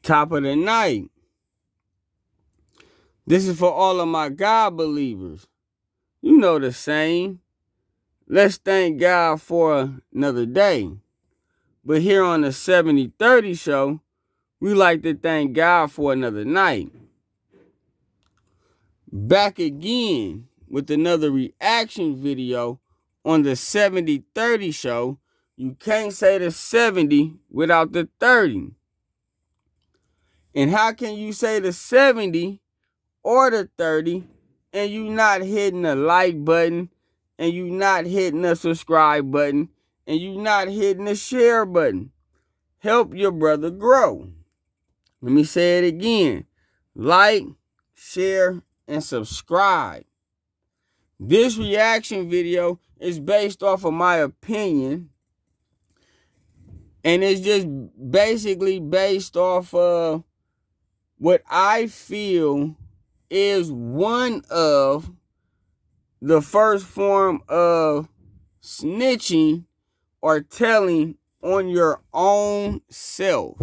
Top of the night. This is for all of my God believers. You know the saying. Let's thank God for another day. But here on the 70/30 show, we like to thank God for another night. Back again with another reaction video on the 70/30 show. You can't say the 70 without the 30. And how can you say the 70 or the 30 and you not hitting the like button, and you not hitting the subscribe button, and you not hitting the share button? Help your brother grow. Let me say it again. Like, share, and subscribe. This reaction video is based off of my opinion, and it's just basically based off of what I feel is one of the first form of snitching or telling on your own self.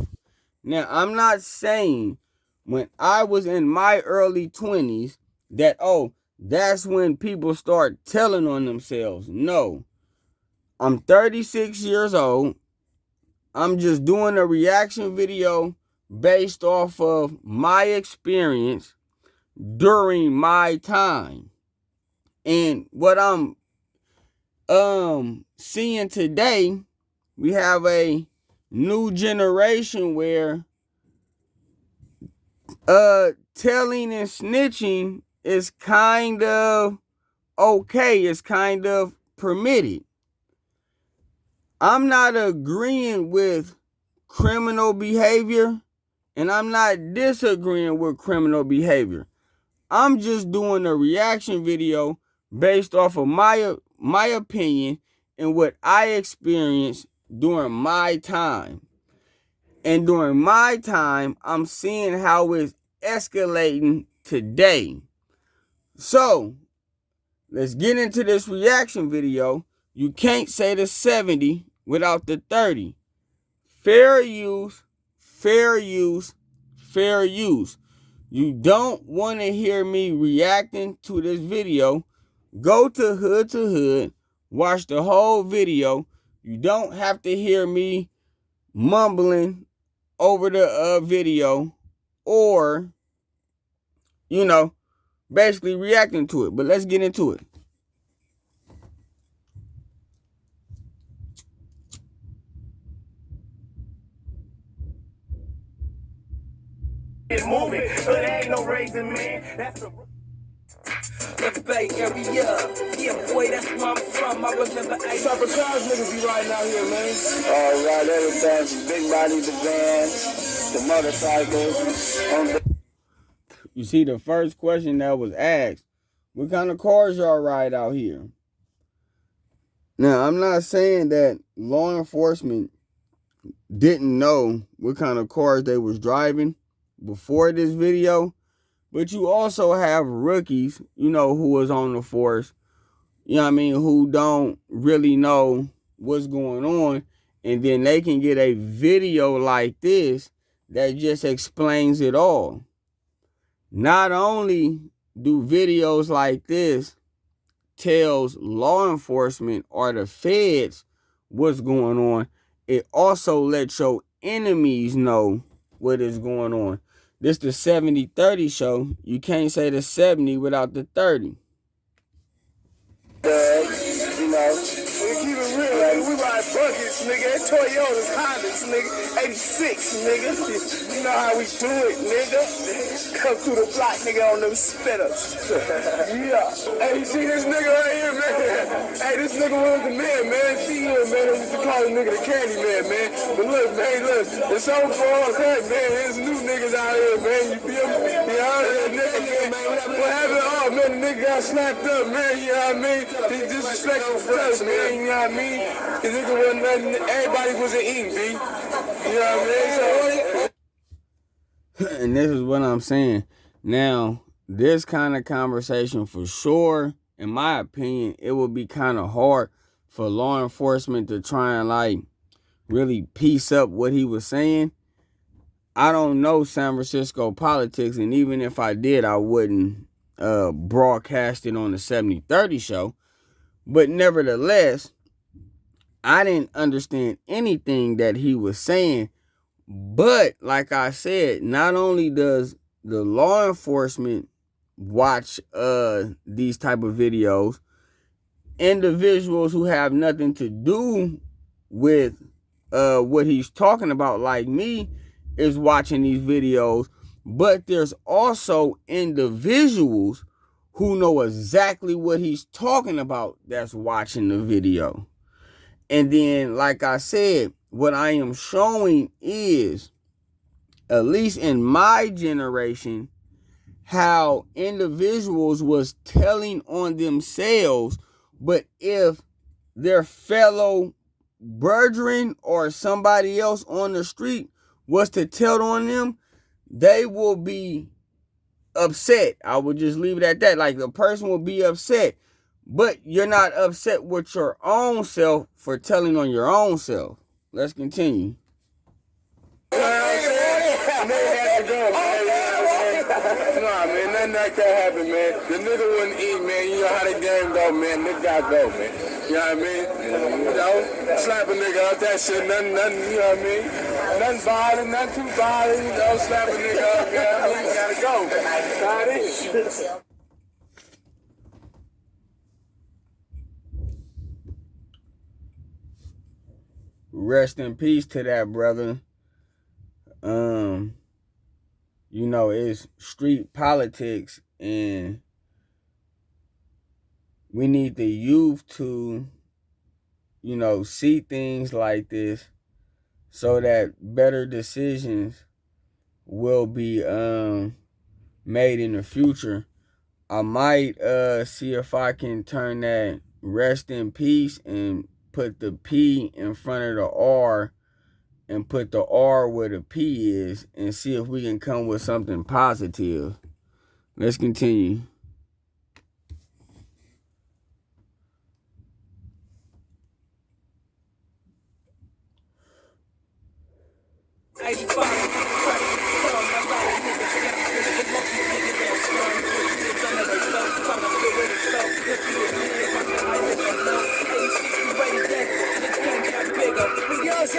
Now, I'm not saying when I was in my early 20s that, that's when people start telling on themselves. No. I'm 36 years old. I'm just doing a reaction video based off of my experience during my time. And what I'm seeing today, we have a new generation where telling and snitching is kind of okay. It's kind of permitted. I'm not agreeing with criminal behavior, and I'm not disagreeing with criminal behavior. I'm just doing a reaction video based off of my opinion and what I experienced during my time. And during my time, I'm seeing how it's escalating today. So, let's get into this reaction video. You can't say the 70 without the 30. Fair use, fair use, fair use. You don't want to hear me reacting to this video, go to Hood, watch the whole video. You don't have to hear me mumbling over the video or, basically reacting to it. But let's get into it. Moving, but ain't no raising man. That's the Bay area. Yeah, boy, that's where I'm from. I remember I type of cars niggas be riding out here, man. All right, everything from big body to vans to motorcycles. You see, the first question that was asked, what kind of cars y'all ride out here? Now, I'm not saying that law enforcement didn't know what kind of cars they was driving before this video, but you also have rookies, who was on the force, who don't really know what's going on, and then they can get a video like this that just explains it all. Not only do videos like this tells law enforcement or the feds what's going on, it also lets your enemies know what is going on. This the 70/30 show. You can't say the 70 without the 30. We keep it real, like we ride buckets, nigga. That Toyotas, Hondas, nigga. 86, nigga. You know how we do it, nigga. Come through the block, nigga, on them spitters. Yeah. Hey, you see this nigga right here, man? Hey, this nigga was the man. See him, man. We used to call this nigga the candy man. But look, man, it's so far cut, man. There's new niggas out here, man. You feel me? You heard that nigga, man. What happened? Oh, man, the nigga got slapped up, man. You know what I mean? He disrespectful us, man. You know what I mean? Cause nigga wasn't nothing. Everybody wasn't eating, B. You know what I mean? And this is what I'm saying. Now, this kind of conversation for sure, in my opinion, it would be kind of hard for law enforcement to try and really piece up what he was saying. I don't know San Francisco politics, and even if I did, I wouldn't broadcast it on the 7030 show. But nevertheless, I didn't understand anything that he was saying. But like I said, not only does the law enforcement watch these type of videos, individuals who have nothing to do with what he's talking about, like me, is watching these videos. But there's also individuals who know exactly what he's talking about that's watching the video. And then, like I said, what I am showing is, at least in my generation, how individuals was telling on themselves. But if their fellow brethren or somebody else on the street was to tell on them, they will be upset. I would just leave it at that. Like, the person will be upset, but you're not upset with your own self for telling on your own self. Let's continue. Nah, man, nothing like that happened, man. The nigga wouldn't eat, man. You know how the game go, man. Nigga gotta go, man. You know what I mean? You know, slap a nigga up, that shit, nothing, you know what I mean? Nothing bothering, nothing too bothering, you know, slap a nigga up, you know what I mean? You gotta go. That's how it is. Rest in peace to that brother. You know, it's street politics, and we need the youth to, you know, see things like this so that better decisions will be made in the future. I might see if I can turn that rest in peace and put the P in front of the R and put the R where the P is, and see if we can come with something positive. Let's continue.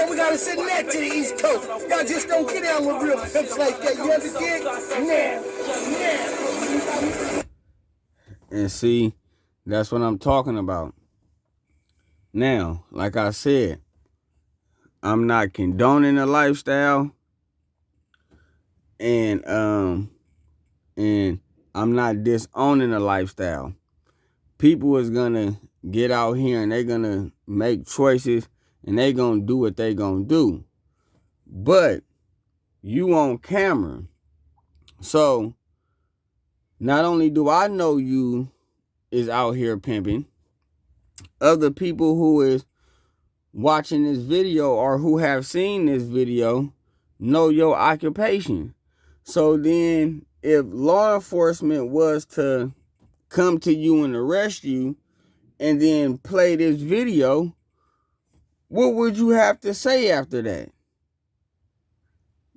We gotta send that to the East Coast. Y'all just don't get down with real pimps like that. You understand? Now. And see, that's what I'm talking about. Now, like I said, I'm not condoning the lifestyle, and I'm not disowning the lifestyle. People is gonna get out here and they're gonna make choices, and they gonna do what they gonna do. But you on camera. So not only do I know you is out here pimping, other people who is watching this video or who have seen this video know your occupation. So then if law enforcement was to come to you and arrest you and then play this video, what would you have to say after that?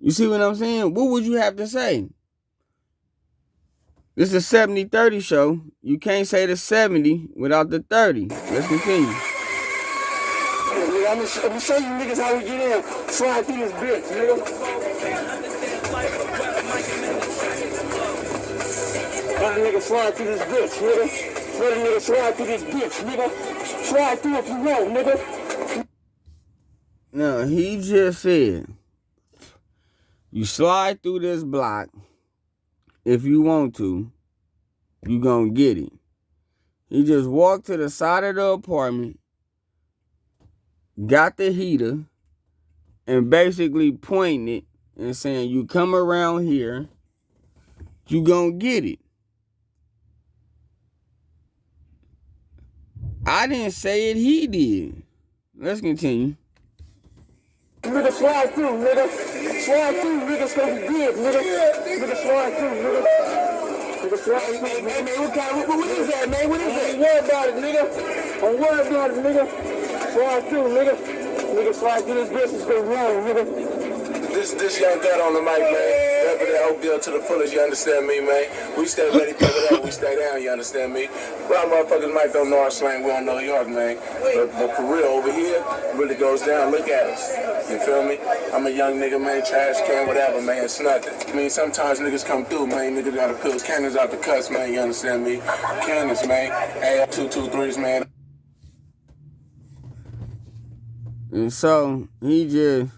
You see what I'm saying? What would you have to say? This is a 70-30 show. You can't say the 70 without the 30. Let's continue. I'm gonna show you niggas how we get in. Slide through this bitch, nigga. Let a nigga slide through this bitch, nigga. Let a nigga slide through this bitch, nigga. Slide through if you want, nigga. Now, he just said, you slide through this block if you want to, you gonna get it. He just walked to the side of the apartment, got the heater, and basically pointing it and saying, you come around here, you gonna get it. I didn't say it, he did. Let's continue. Nigga, slide through, nigga. Slide through, nigga, so we good, nigga. Nigga, slide through, nigga. Nigga, slide through, nigga. Hey, man, what is that, man? What is that? Don't worry about it, nigga. Don't worry about it, nigga. Slide through, nigga. Nigga, slide through this bitch, it's been wrong, nigga. This young gut on the mic, man. Repping that Oak Deal to the fullest, you understand me, man? We stay ready for whatever, we stay down, you understand me? A lot of motherfuckers might don't know our slang, we don't know York, man. But for real, over here, it really goes down. Look at us. You feel me? I'm a young nigga, man, trash can, whatever, man. It's nothing. I mean, sometimes niggas come through, man. Niggas gotta pull cannons out the cuts, man. You understand me? Cannons, man. AL223s, man. And so he just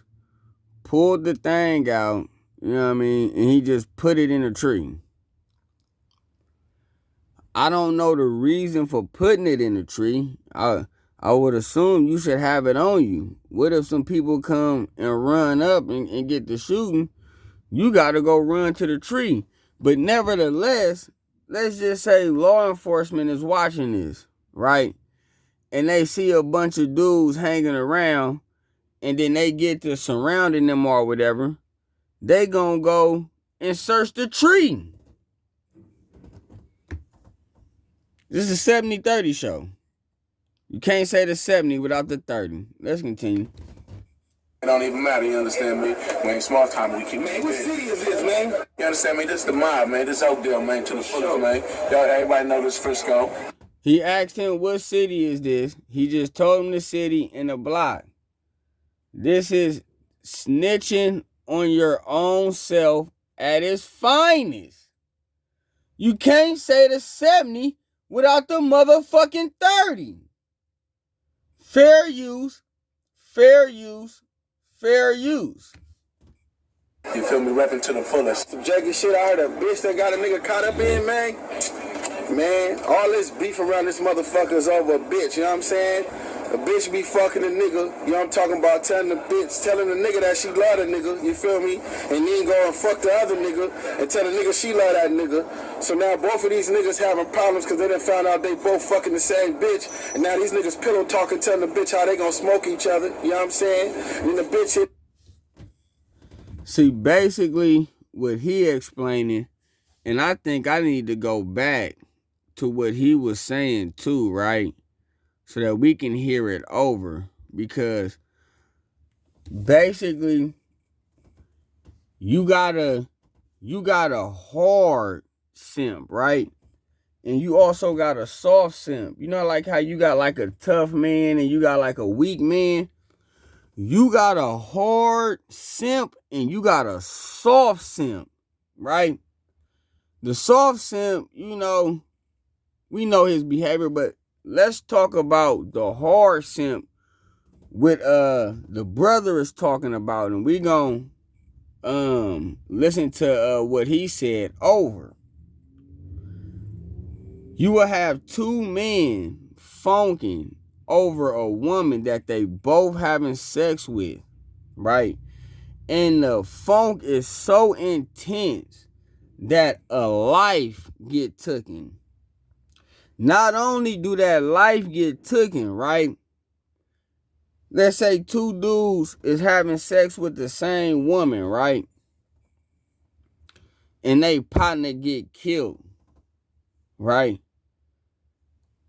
pulled the thing out, you know what I mean, and he just put it in a tree. I don't know the reason for putting it in a tree. I would assume you should have it on you. What if some people come and run up and get the shooting? You got to go run to the tree. But nevertheless, let's just say law enforcement is watching this, right? And they see a bunch of dudes hanging around, and then they get to surrounding them or whatever. They gonna go and search the tree. This is a 70-30 show. You can't say the 70 without the 30. Let's continue. It don't even matter, you understand me? Man, small time we keep. Man, what city is this, man? You understand me? This is the mob, man. This Oak Deal, man, to the fullest, man. Y'all, everybody know this Frisco. He asked him, what city is this? He just told him the city and the block. This is snitching on your own self at its finest. You can't say the 70 without the motherfucking 30. Fair use, fair use, fair use. You feel me? Repping to the fullest. Some janky shit I heard a bitch that got a nigga caught up in, man. Man, all this beef around this motherfucker is over a bitch, you know what I'm saying? A bitch be fucking a nigga, you know what I'm talking about, telling the nigga that she love the nigga, you feel me? And then go and fuck the other nigga and tell the nigga she love that nigga. So now both of these niggas having problems because they done found out they both fucking the same bitch. And now these niggas pillow talking, telling the bitch how they gonna smoke each other, you know what I'm saying? And then the bitch hit. See, basically what he explaining, and I think I need to go back to what he was saying too, right? So that we can hear it over. Because basically you got a hard simp, right? And you also got a soft simp. You know, like how you got like a tough man and you got like a weak man. You got a hard simp and you got a soft simp, right? The soft simp, you know, we know his behavior, but let's talk about the hard simp with the brother is talking about, and we gonna listen to what he said over. You will have two men funking over a woman that they both having sex with, right? And the funk is so intense that a life get taken. Not only do that life get taken, right? Let's say two dudes is having sex with the same woman, right? And they partner get killed, right?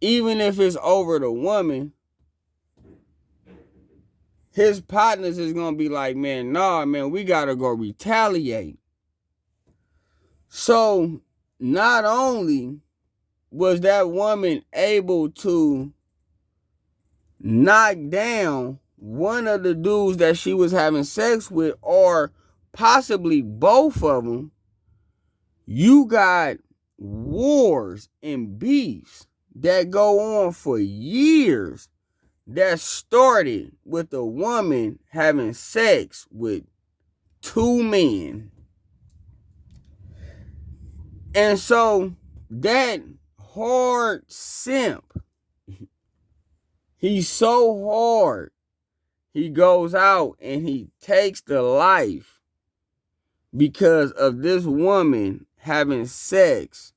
Even if it's over the woman, his partners is going to be like, man, nah, man, we got to go retaliate. So, not only was that woman able to knock down one of the dudes that she was having sex with, or possibly both of them, you got wars and beefs that go on for years that started with a woman having sex with two men. And so that hard simp, he's so hard, he goes out and he takes the life because of this woman having sex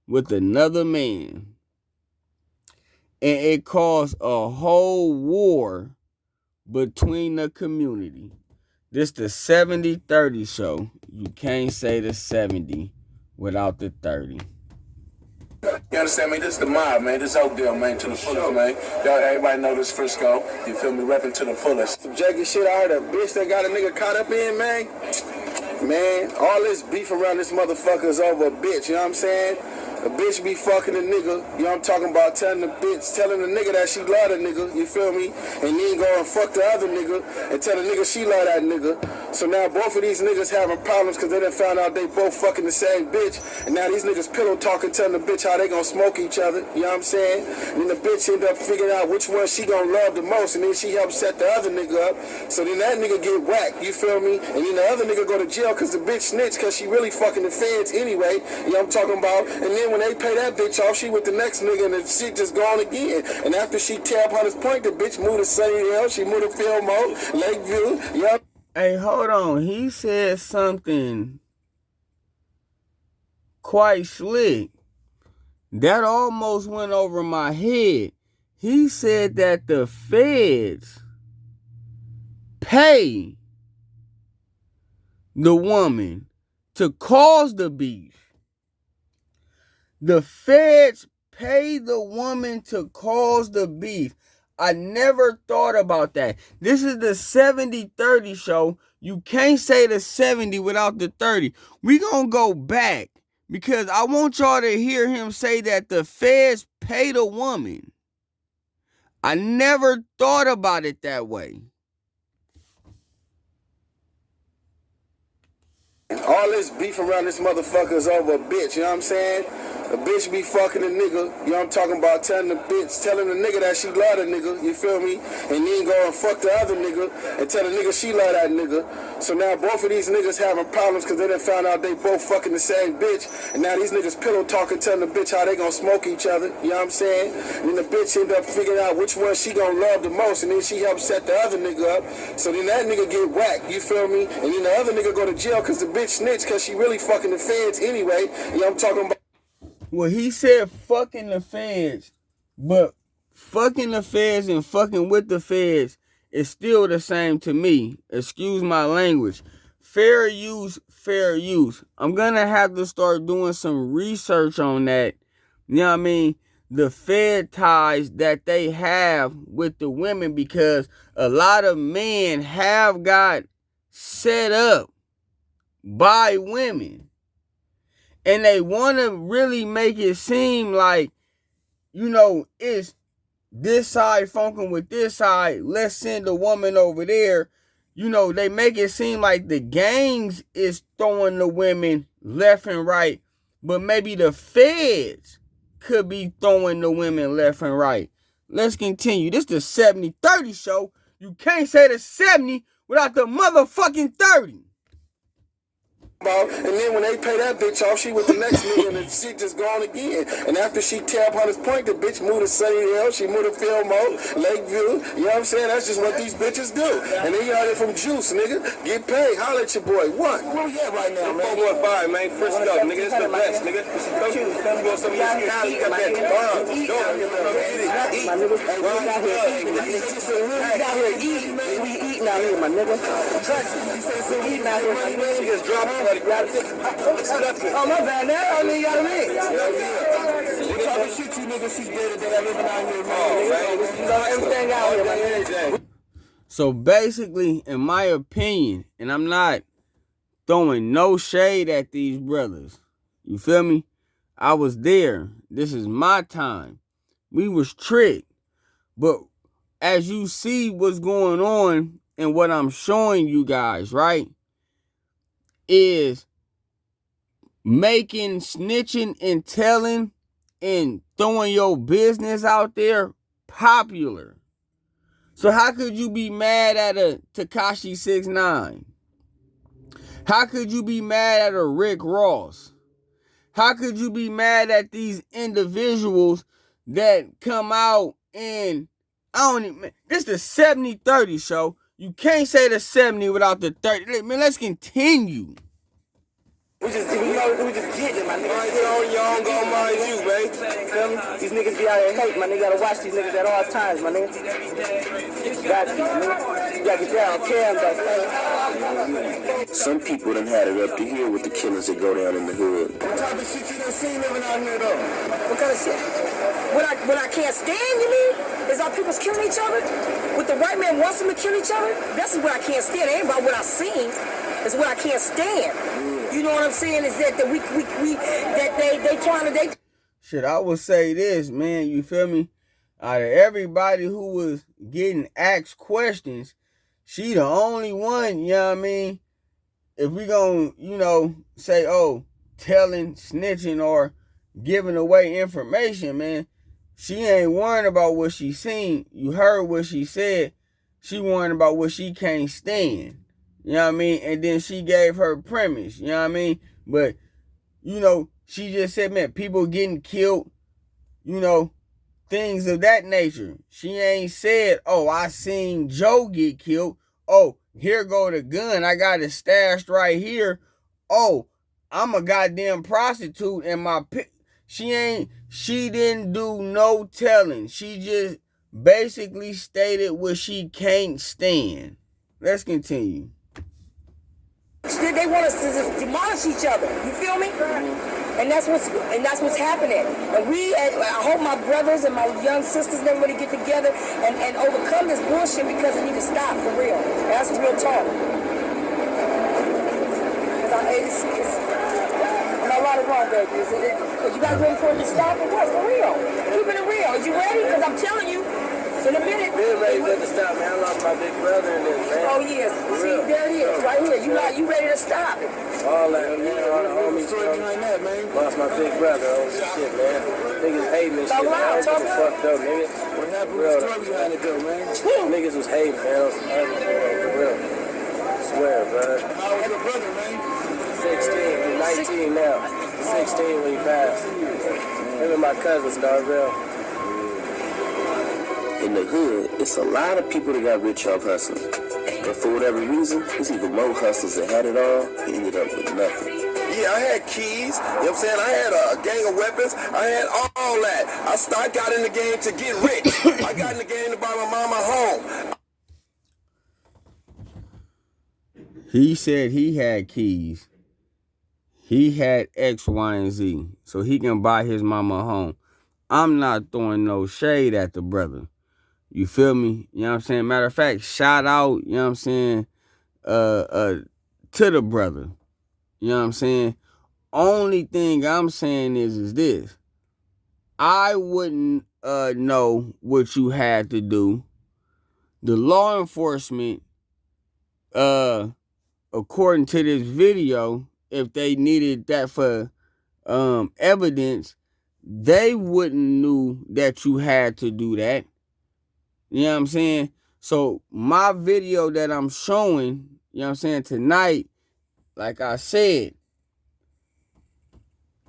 with another man. And it caused a whole war between the community. This the 70-30 show. You can't say the 70 without the 30. You understand me? This is the mob, man. This Oakdale, man, to the fullest, man. Y'all, everybody know this Frisco. You feel me? Repping to the fullest. Some janky shit I heard a bitch that got a nigga caught up in, man. Man, all this beef around this motherfucker is over a bitch, you know what I'm saying? A bitch be fucking a nigga, you know what I'm talking about, telling the nigga that she love the nigga, you feel me? And then go and fuck the other nigga and tell the nigga she love that nigga. So now both of these niggas having problems because they done found out they both fucking the same bitch. And now these niggas pillow talking, telling the bitch how they gonna smoke each other, you know what I'm saying? And then the bitch end up figuring out which one she gonna love the most, and then she helps set the other nigga up. So then that nigga get whacked, you feel me? And then the other nigga go to jail because the bitch snitched because she really fucking the feds anyway, you know what I'm talking about? And then when they pay that bitch off, she with the next nigga and the shit just gone again. And after she tear up Hunters Point, the bitch moved to Sunny Hill, she moved to Fillmore, Lakeview, you know? Hey, hold on. He said something quite slick. That almost went over my head. He said that the feds pay the woman to cause the beef. The feds pay the woman to cause the beef. I never thought about that. This is the 70-30 show. You can't say the 70 without the 30. We gonna go back because I want y'all to hear him say that the feds pay the woman. I never thought about it that way. All this beef around this motherfucker is over a bitch, you know what I'm saying? A bitch be fucking a nigga, you know what I'm talking about, telling the nigga that she love the nigga, you feel me? And then go and fuck the other nigga and tell the nigga she love that nigga. So now both of these niggas having problems because they done found out they both fucking the same bitch. And now these niggas pillow talking, telling the bitch how they gonna smoke each other, you know what I'm saying? And then the bitch end up figuring out which one she gonna love the most, and then she helps set the other nigga up. So then that nigga get whacked, you feel me? And then the other nigga go to jail because the bitch snitched because she really fucking the feds anyway, you know what I'm talking about? Well, he said fucking the feds, but fucking the feds and fucking with the feds is still the same to me. Excuse my language. Fair use, fair use. I'm gonna have to start doing some research on that. You know what I mean? The fed ties that they have with the women, because a lot of men have got set up by women. And they want to really make it seem like, you know, it's this side funking with this side. Let's send a woman over there. You know, they make it seem like the gangs is throwing the women left and right. But maybe the feds could be throwing the women left and right. Let's continue. This is the 70-30 show. You can't say the 70 without the motherfucking 30. And then when they pay that bitch off, she with the next nigga and the shit just gone again. And after she tear up Hunters Point, the bitch moved to Sunny Hill, she moved to Fillmore, Lakeview, you know what I'm saying? That's just what these bitches do. And then you heard it from Juice, nigga. Get paid, holla at your boy. What? Where we at right now, man? 415, man. Frisco, nigga. This the best, nigga. You want some of your style, you got that bomb. Go, My nigga, we out here eating, man. We eating out here, my nigga. We eating out here, my nigga. you just dropped it. Oh, my bad, now I mean, y'all me. What type of shit you niggas see day to day living out here, man? You know, everything out here, my nigga. So basically, in my opinion, and I'm not throwing no shade at these brothers, you feel me? I was there. This is my time. We was tricked. But as you see what's going on and what I'm showing you guys, right, is making snitching and telling and throwing your business out there popular. So how could you be mad at a Tekashi 6ix9ine? How could you be mad at a Rick Ross? How could you be mad at these individuals that come out and this is the 70-30 show. You can't say the 70 without the 30. Man, let's continue. We just getting it, my nigga. Mind your own, your own, go mind you, babe. Feel me? These niggas be out here hating, my nigga. Gotta watch these niggas at all times, my nigga. Got you, nigga. You gotta get down on cam, though. Some people done had it up to here with the killings that go down in the hood. What type of shit you done seen living out here, though? What kind of shit? What I can't stand, you mean? Is our people's killing each other? What the white man wants them to kill each other? That's what I can't stand. It ain't about what I seen. It's what I can't stand. You know what I'm saying? Is that they trying to Shit, I would say this, man, you feel me? Out of everybody who was getting asked questions, she the only one, you know what I mean? If we gonna, say, oh, telling, snitching, or giving away information, man, she ain't worrying about what she seen. You heard what she said. She worrying about what she can't stand. You know what I mean? And then she gave her premise, you know what I mean? But, she just said, man, people getting killed, things of that nature. She ain't said, oh, I seen Joe get killed. Oh, here go the gun. I got it stashed right here. Oh, I'm a goddamn prostitute and she didn't do no telling. She just basically stated what she can't stand. Let's continue. They want us to demolish each other. You feel me? And that's what's happening. And I hope my brothers and my young sisters and everybody get together and overcome this bullshit, because it need to stop for real. And that's real talk. Because I'm 86. And a lot of wrong, baby. You guys ready for it to stop or what? For real. Keeping it real. Are you ready? Because I'm telling you, in a minute. Been ready to stop, man. I lost my big brother in this, man. Oh, yes. See, there it is, right here. You ready to stop it. All that, man. All the homies, behind that, man. Lost my big brother. Oh, shit, man. Niggas hating this shit, man. I was getting fucked up, nigga. What happened with the story behind it, though, man? Niggas was hating, man. For real. I swear, brother. How old your brother, man? 16. He's 19 now. 16 when he passed. Him and my cousin, Starville. In the hood, it's a lot of people that got rich off hustling. But for whatever reason, there's even more hustlers that had it all and ended up with nothing. Yeah, I had keys, you know what I'm saying? I had a gang of weapons. I had all that. I got in the game to get rich. I got in the game to buy my mama home. He said he had keys. He had X, Y, and Z, so he can buy his mama a home. I'm not throwing no shade at the brother. You feel me? You know what I'm saying? Matter of fact, shout out, you know what I'm saying, to the brother. You know what I'm saying? Only thing I'm saying is this. I wouldn't know what you had to do. The law enforcement, according to this video, if they needed that for evidence, they wouldn't knew that you had to do that. You know what I'm saying? So my video that I'm showing, you know what I'm saying, tonight, like I said,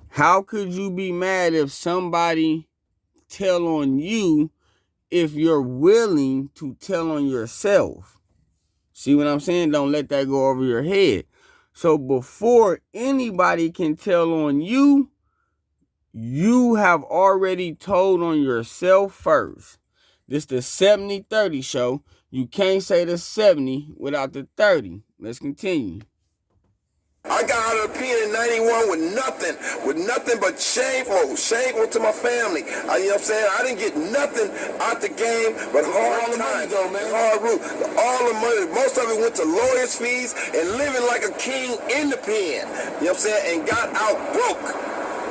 how could you be mad if somebody tell on you if you're willing to tell on yourself? See what I'm saying? Don't let that go over your head. So before anybody can tell on you, you have already told on yourself first. This the 70-30 show. You can't say the 70 without the 30. Let's continue. I got out of the pen in 91 with nothing but shameful to my family. You know what I'm saying? I didn't get nothing out the game but hard times, hard root. All the money, most of it went to lawyers' fees and living like a king in the pen. You know what I'm saying? And got out broke.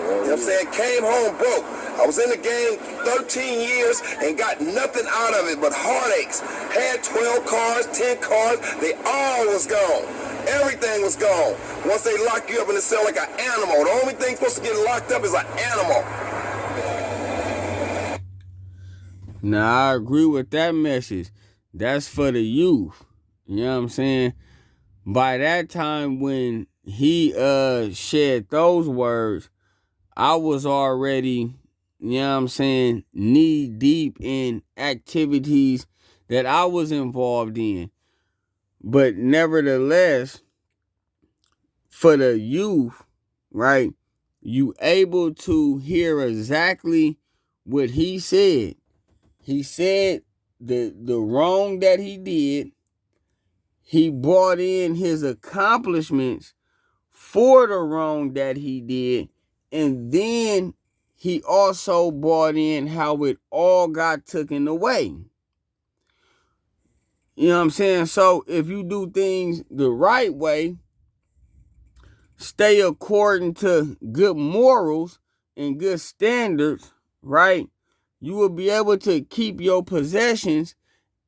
You know what I'm saying? Came home broke. I was in the game 13 years and got nothing out of it but heartaches. Had 12 cars, 10 cars, they all was gone. Everything was gone. Once they lock you up in a cell like an animal. The only thing supposed to get locked up is an animal. Now, I agree with that message. That's for the youth. You know what I'm saying? By that time when he shared those words, I was already, you know what I'm saying, knee deep in activities that I was involved in. But nevertheless, for the youth, right? You able to hear exactly what he said. He said the wrong that he did. He brought in his accomplishments for the wrong that he did. And then he also brought in how it all got taken away. You know what I'm saying? So if you do things the right way, stay according to good morals and good standards, right? You will be able to keep your possessions,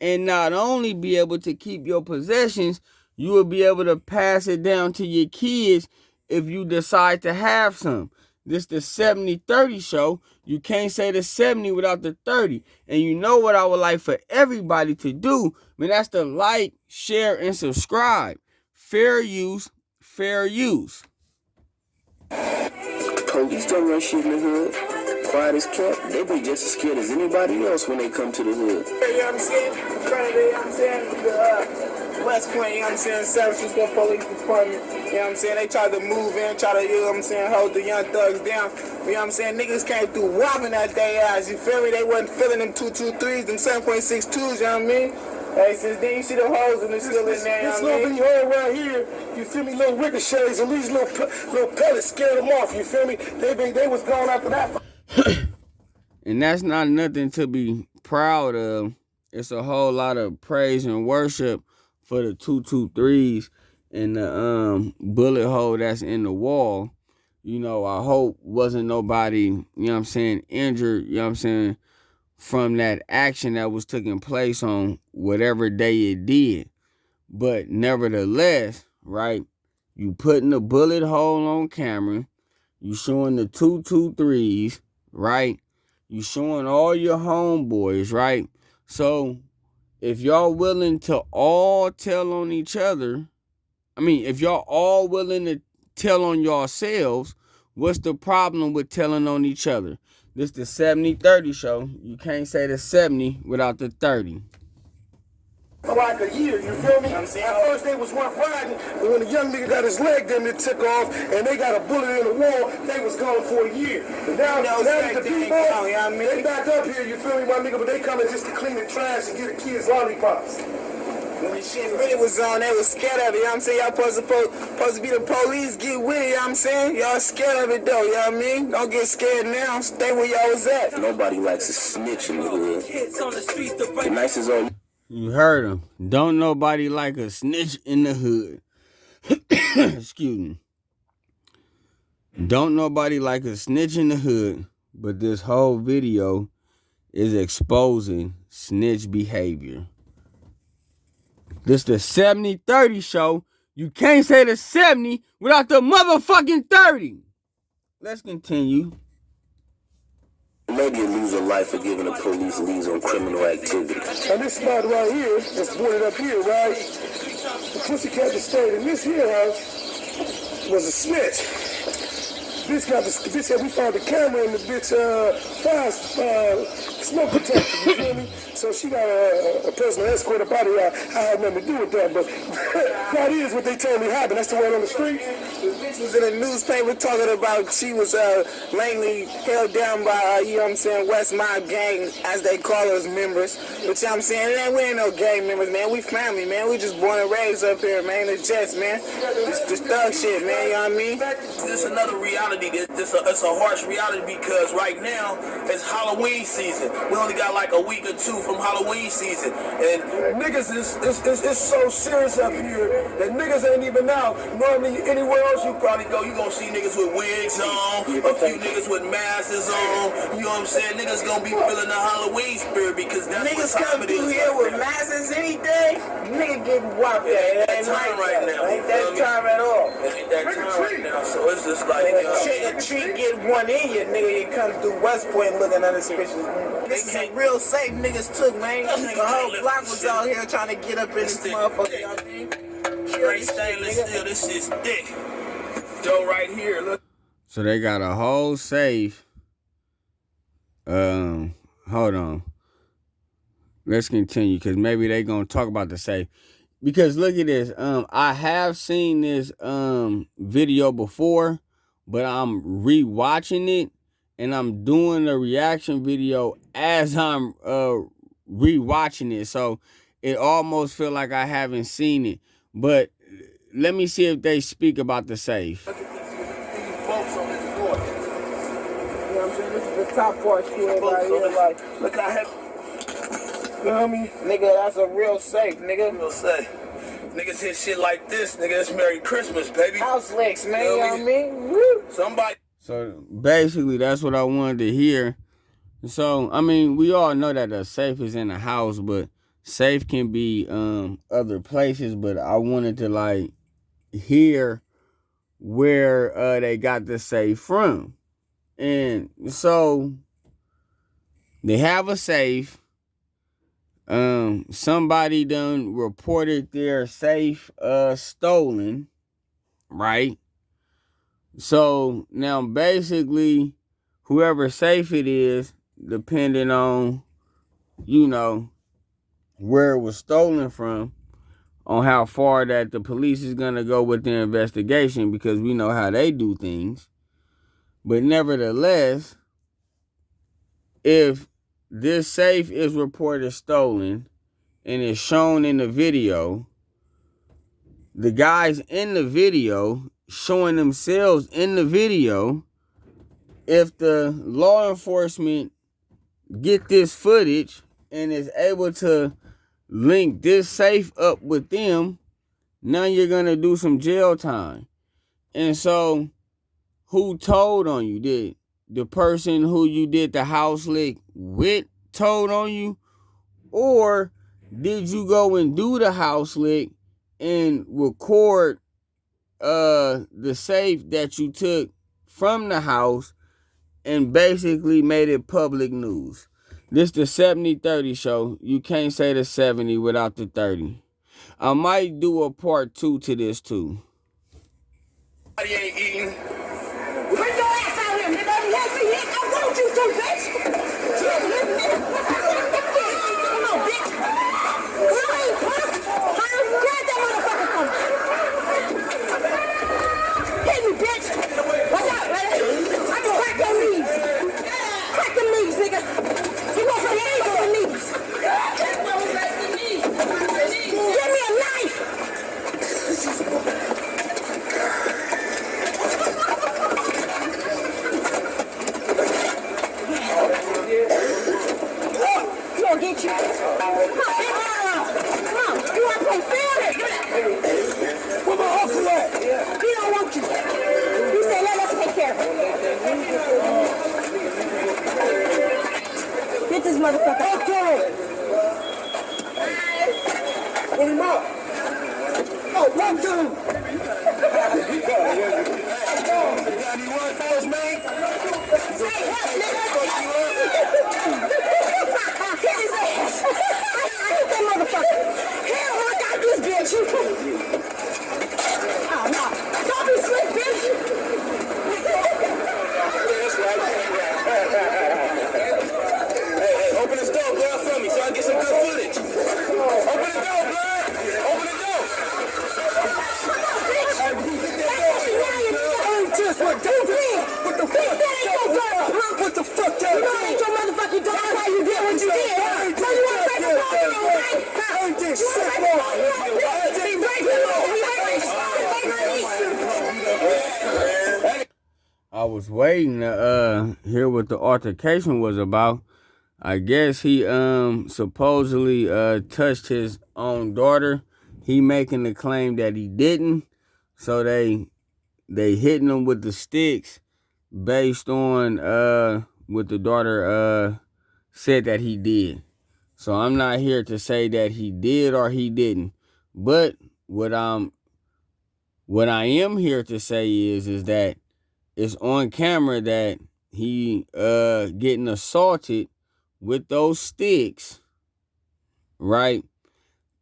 and not only be able to keep your possessions, you will be able to pass it down to your kids if you decide to have some. This the 70-30 show. You can't say the 70 without the 30. And you know what I would like for everybody to do? Man, that's to like, share, and subscribe. Fair use, fair use. Police don't run shit in the hood. Quiet as kept. They be just as scared as anybody else when they come to the hood. You know what I'm saying? In front of the, you know what I'm saying, the West Point, you know what I'm saying, San Francisco Police Department, you know what I'm saying, they tried to move in, try to, you know what I'm saying, hold the young thugs down. You know what I'm saying? Niggas came through whopping that day ass, you feel me? They wasn't feeling them 223s, them 7.62s, you know what I mean? Hey, since then you see the hoes and they're still in there, you know what I mean? This little bitty hole right here, you feel me, little ricochets and these little pellets scared them off, you feel me? They was going after that. And that's not nothing to be proud of. It's a whole lot of praise and worship for the 223s and the bullet hole that's in the wall. You know, I hope wasn't nobody, you know what I'm saying, injured, you know what I'm saying, from that action that was taking place on whatever day it did. But nevertheless, right, you putting the bullet hole on camera, you showing the 223s, right? You showing all your homeboys, right? So if y'all willing to all tell on each other, if y'all all willing to tell on yourselves, what's the problem with telling on each other? This the 70-30 show. You can't say the 70 without the 30. Like a year, you feel me? At first they was rough riding, but when the young nigga got his leg, them it took off, and they got a bullet in the wall, they was gone for a year. But now that the people, they back up here, you feel me, my nigga, but they coming just to clean the trash and get the kids lollipops. When the shit really was on, they was scared of it, you know what I'm saying? Y'all supposed to be the police, get with it, you know what I'm saying? Y'all scared of it though, you know what I mean? Don't get scared now, stay where y'all was at. Nobody likes a snitch in the hood. The nicest old... You heard him. Don't nobody like a snitch in the hood. Excuse me. Don't nobody like a snitch in the hood, but this whole video is exposing snitch behavior. This the 70-30 show. You can't say the 70 without the motherfucking 30. Let's continue. Maybe you lose a life for giving the police leads on criminal activity. And this spot right here, that's boarded up here, right? The pussycat that stayed in this here house was a snitch. Bitch said we found the camera in the bitch smoke detector, you feel me? So she got a personal escort up out of here. I had nothing to do with that, but that is what they told me happened. That's the word on the street. The bitch was in a newspaper talking about she was lately held down by, you know what I'm saying, West Mob Gang, as they call us members. But you know what I'm saying, we ain't no gang members, man. We family, man. We just born and raised up here, man. The Jets, man. This thug shit, man, you know what I mean? This another reality. It's a harsh reality because right now it's Halloween season. We only got like a week or two from Halloween season, and niggas is so serious up here that niggas ain't even out. Normally anywhere else you probably go, you gonna see niggas with wigs on, a few niggas with masks on. You know what I'm saying? Niggas gonna be feeling the Halloween spirit because that's niggas what time come it is. Through here with masks any day, nigga get whopped. It ain't that time right now. Ain't that time at all. It ain't that time right now. So it's just like a treat get one in you, nigga. You come through West Point looking at suspicious. This is a real safe niggas took, man. The whole block was out here trying to get up in this motherfucker. You know what I mean? Straight stainless steel. This shit's thick. Dough right here. Look. So they got a whole safe. Hold on. Let's continue because maybe they gonna talk about the safe. Because look at this. I have seen this video before, but I'm rewatching it and I'm doing a reaction video as I'm rewatching it. So it almost feel like I haven't seen it. But let me see if they speak about the safe. Look at these bolts on this door. You know what I'm saying? This is the top part shit right here. Like, look how heavy. You know what I mean? Nigga, that's a real safe, nigga. Real safe. Niggas hit shit like this, nigga. It's Merry Christmas, baby. House licks, man. You know what I mean? Woo. Somebody. So basically, that's what I wanted to hear. So, I mean, we all know that a safe is in a house, but safe can be other places. But I wanted to like hear where they got the safe from. And so they have a safe. Somebody done reported their safe stolen, right? So now basically whoever safe it is, depending on, you know, where it was stolen from, on how far that the police is gonna go with their investigation, because we know how they do things. But nevertheless, if this safe is reported stolen and is shown in the video, the guys in the video showing themselves in the video, if the law enforcement get this footage and is able to link this safe up with them, now you're gonna do some jail time. And so who told on you? Did the person who you did the house lick with told on you? Or did you go and do the house lick and record the safe that you took from the house and basically made it public news? This the 70-30 show. You can't say the 70 without the 30. I might do a part 2 to this too. Somebody ain't eating. Bring your ass out here, nigga. Let me hit. I want you to, bitch. Come on, bitch. Right, huh? Grab that motherfucker from me. Hit me, bitch. Watch out, ready? I can crack your knees. Crack them knees, nigga. You want some hands on the knees? Give me a knife. Get you. Come on, you want to play fair? Where my uncle at? He don't want you. He said, let us take care of him. Get this motherfucker. Okay. Put him up. Oh, one, two. You got any word for us, man? Hey, help, nigga. Hit his ass. I hit that motherfucker. Hell, I got this bitch. Oh, no. Don't be slick, bitch. Hey, open this door, blood, for me so I can get some good footage. Open the door, blood. Open the door. What the fuck? What the fuck? You know that ain't your motherfucking dog. That's how you did what you did. So you want to break the law, right? Ain't this You want to shit, break the boy? law? He break the law. He break I was waiting to hear what the altercation was about. I guess he supposedly touched his own daughter. He making the claim that he didn't. So they hitting him with the sticks based on what the daughter said that he did. So I'm not here to say that he did or he didn't. But what I am here to say is that it's on camera that he getting assaulted with those sticks, right?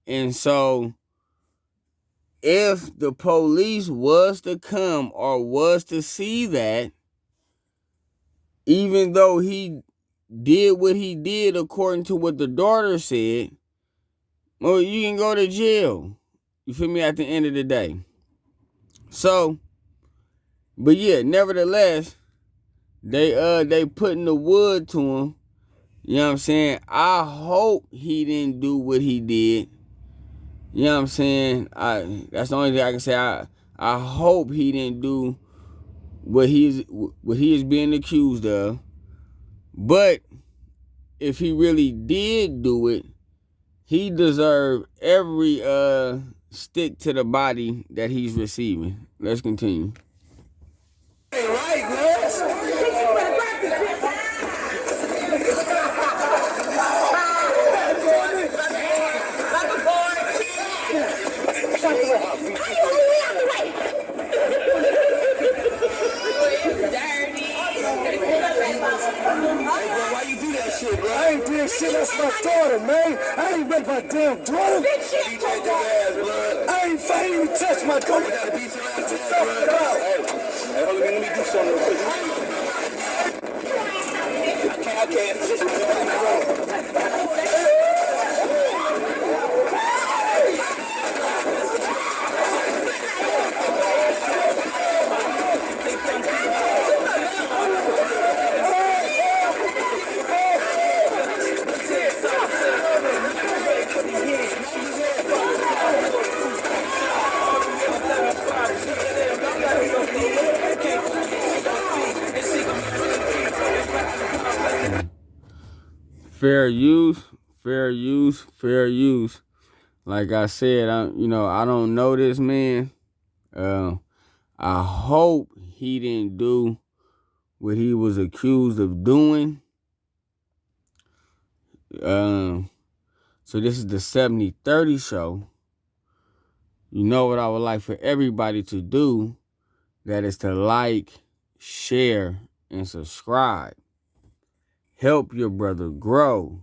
And so if the police was to come or was to see that, even though he did what he did according to what the daughter said, well, you can go to jail. You feel me? At the end of the day. So But yeah, nevertheless, they putting the wood to him. You know what I'm saying? I hope he didn't do what he did. You know what I'm saying? That's the only thing I can say. I hope he didn't do what he is being accused of. But if he really did do it, he deserved every stick to the body that he's receiving. Let's continue. Hey, right, man. Why you do that shit, bro? I ain't doing shit, that's my daughter, man. I ain't with my damn daughter. Beat your ass, blood. I ain't even touch my daughter. You gotta beat your ass, blood. Hey, hold on, let me do something real quick. I can't. Fair use, fair use, fair use. Like I said, I don't know this man. I hope he didn't do what he was accused of doing. So this is the 70-30 show. You know what I would like for everybody to do? That is to like, share, and subscribe. Help your brother grow.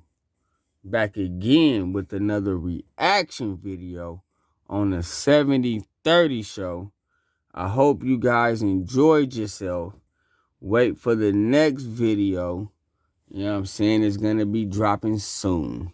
Back again with another reaction video on the 70-30 show. I hope you guys enjoyed yourself. Wait for the next video. You know what I'm saying? It's going to be dropping soon.